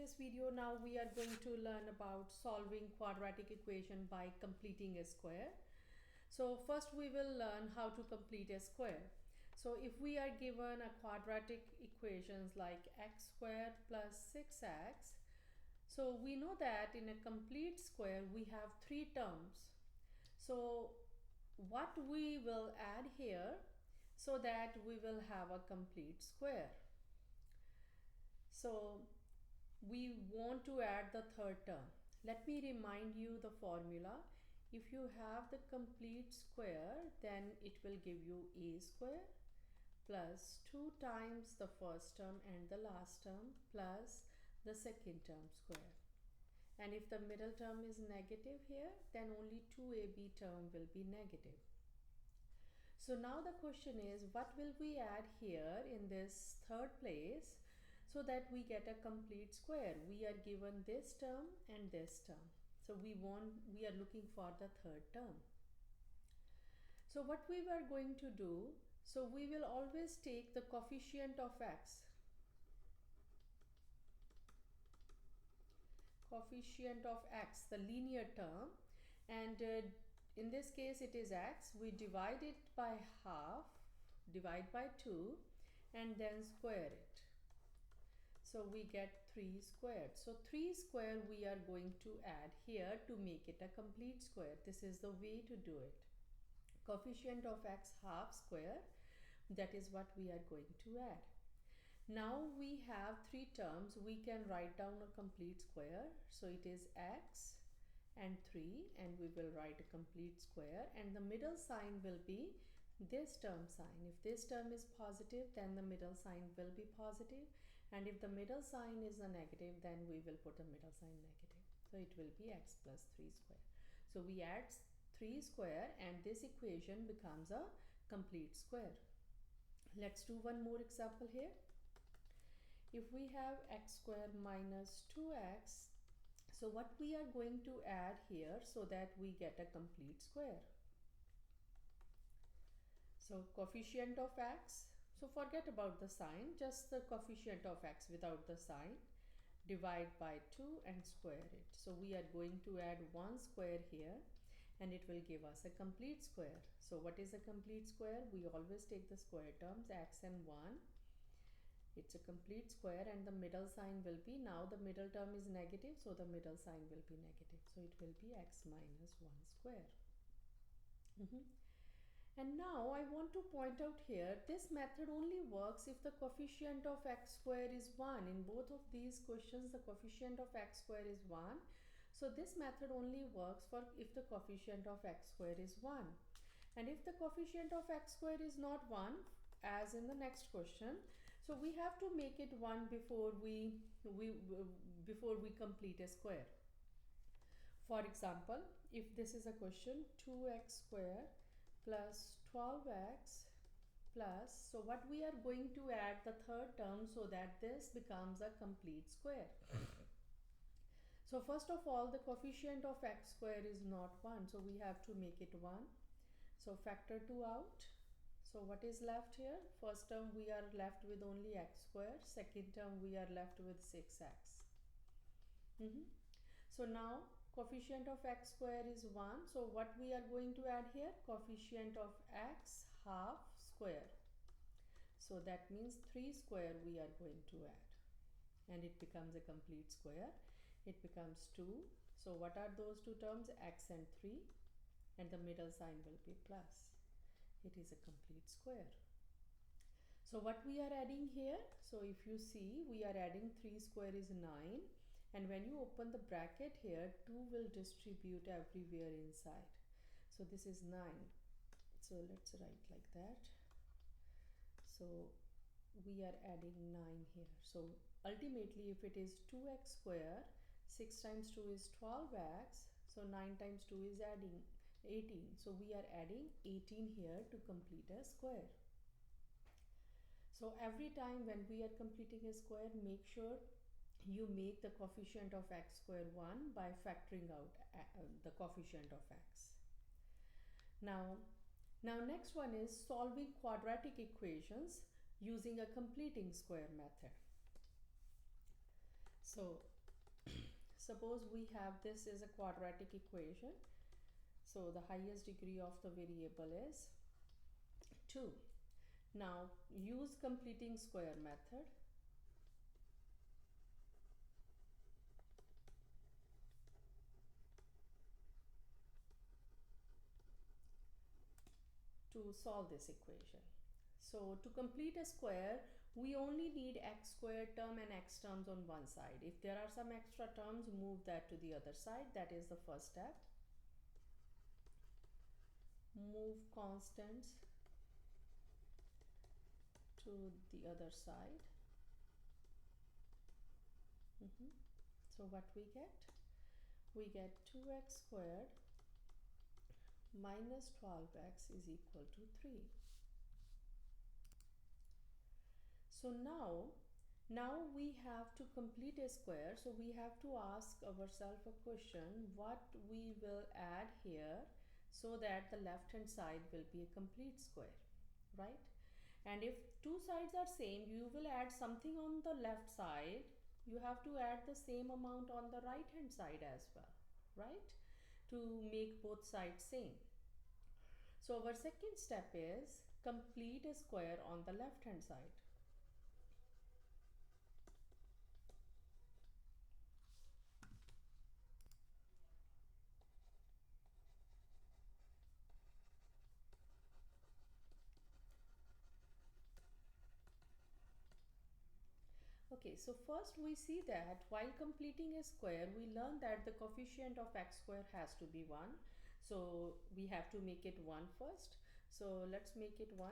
this video, now we are going to learn about solving quadratic equation by completing a square. So first we will learn how to complete a square. So if we are given a quadratic equations like x squared plus 6x, so we know that in a complete square we have three terms. So what we will add here so that we will have a complete square. So we want to add the third term. Let me remind you the formula. If you have the complete square, then it will give you a square plus 2 times the first term and the last term plus the second term square. And if the middle term is negative here, then only 2ab term will be negative. So now the question is, what will we add here in this third place so that we get a complete square? We are given this term and this term. So we are looking for the third term. So what we were going to do, so we will always take the coefficient of x. Coefficient of x, the linear term, and in this case it is x. We divide it by half, divide by 2, and then square it. So we get 3 squared. So 3 square we are going to add here to make it a complete square. This is the way to do it. Coefficient of x half square, that is what we are going to add. Now we have three terms. We can write down a complete square. So it is x and 3, and we will write a complete square, and the middle sign will be this term sign. If this term is positive, then the middle sign will be positive, and if the middle sign is a negative, then we will put a middle sign negative. So it will be x plus 3 square. So we add 3 square and this equation becomes a complete square. Let's do one more example here. If we have x squared minus 2x, so what we are going to add here so that we get a complete square? So coefficient of x, so forget about the sign, just the coefficient of x without the sign, divide by 2 and square it. So we are going to add 1 square here and it will give us a complete square. So what is a complete square? We always take the square terms, x and 1. It's a complete square, and the middle sign will be, now the middle term is negative, so the middle sign will be negative. So it will be x minus 1 square. And now I want to point out here, this method only works if the coefficient of x square is 1. In both of these questions, the coefficient of x square is 1. So this method only works for if the coefficient of x square is 1. And if the coefficient of x square is not 1, as in the next question, so we have to make it 1 before we complete a square. For example, if this is a question, 2x square plus 12x plus, so what we are going to add the third term so that this becomes a complete square. So first of all, the coefficient of x square is not 1, so we have to make it 1. So factor 2 out. So what is left here? First term we are left with only x square. Second term we are left with 6x. So now coefficient of x square is 1. So what we are going to add here? Coefficient of x half square. So that means 3 square we are going to add. And it becomes a complete square. It becomes 2. So what are those two terms? X and 3. And the middle sign will be plus. It is a complete square. So what we are adding here? So if you see, we are adding 3 square is 9. And when you open the bracket here, 2 will distribute everywhere inside. So this is 9. So let's write like that. So we are adding 9 here. So ultimately, if it is 2x square, 6 times 2 is 12x. So 9 times 2 is adding 18. So we are adding 18 here to complete a square. So every time when we are completing a square, make sure you make the coefficient of x square 1 by factoring out the coefficient of x. Now next one is solving quadratic equations using a completing square method. So suppose we have this is a quadratic equation. So the highest degree of the variable is 2. Now use completing square method. To solve this equation. So to complete a square, we only need x squared term and x terms on one side. If there are some extra terms, move that to the other side. That is the first step. Move constants to the other side. So what we get? We get 2x squared minus 12x is equal to 3. So now we have to complete a square. So we have to ask ourselves a question, what we will add here so that the left hand side will be a complete square, right? And if two sides are same, you will add something on the left side. You have to add the same amount on the right hand side as well, right? To make both sides same. So our second step is complete a square on the left hand side. Okay, so first we see that while completing a square, we learn that the coefficient of x square has to be 1. So we have to make it 1 first. So let's make it 1.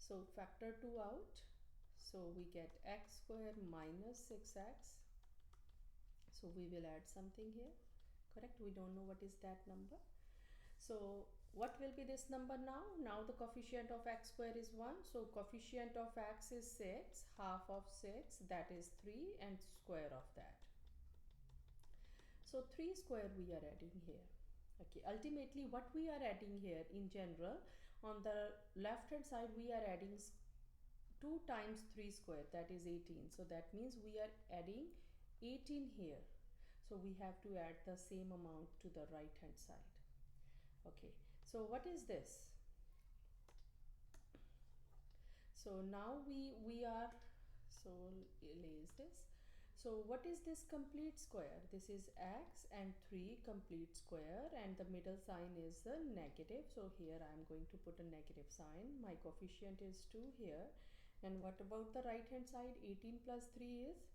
So factor 2 out. So we get x square minus 6x. So we will add something here, correct? We don't know what is that number. So what will be this number now? Now the coefficient of x square is 1. So coefficient of x is 6. Half of 6, that is 3, and square of that. So 3 square we are adding here. Okay, ultimately what we are adding here in general, on the left hand side we are adding 2 times 3 square, that is 18. So that means we are adding 18 here. So we have to add the same amount to the right hand side. Okay, so what is this? So now we are, so erase this. So what is this complete square? This is x and 3 complete square, and the middle sign is a negative. So here I am going to put a negative sign. My coefficient is 2 here. And what about the right hand side? 18 plus 3 is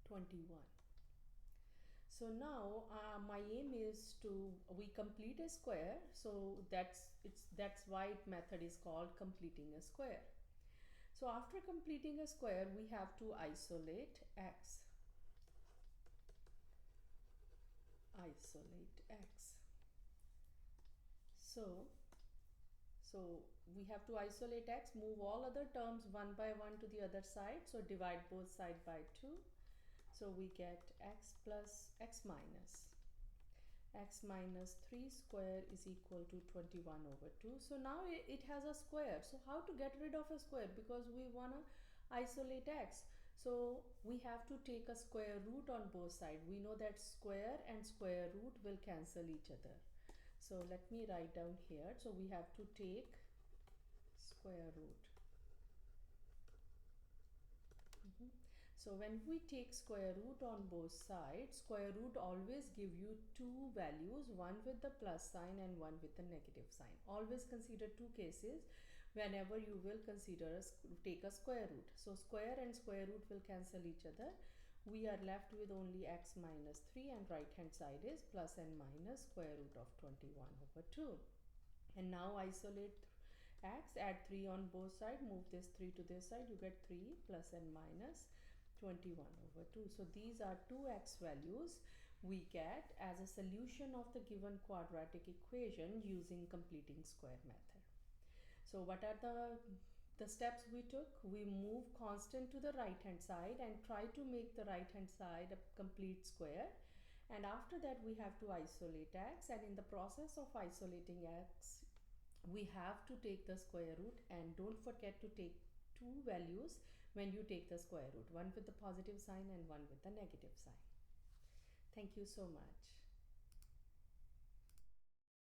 21. So now my aim is to we complete a square. So that's why method is called completing a square. So after completing a square, we have to isolate x. Isolate x. So we have to isolate x, move all other terms one by one to the other side. So divide both sides by 2. So we get x plus x minus 3 square is equal to 21 over 2. So now it has a square. So how to get rid of a square? Because we want to isolate x. So we have to take a square root on both sides. We know that square and square root will cancel each other. So let me write down here. So we have to take square root. So when we take square root on both sides, square root always give you two values, one with the plus sign and one with the negative sign. Always consider two cases whenever you will take a square root. So square and square root will cancel each other. We are left with only x minus 3, and right hand side is plus and minus square root of 21 over 2. And now isolate x, add 3 on both sides, move this 3 to this side, you get 3 plus and minus 21 over 2. So these are two x values we get as a solution of the given quadratic equation using completing square method. So what are the steps we took? We move constant to the right hand side and try to make the right hand side a complete square. And after that we have to isolate x, and in the process of isolating x we have to take the square root, and don't forget to take two values when you take the square root, one with the positive sign and one with the negative sign. Thank you so much.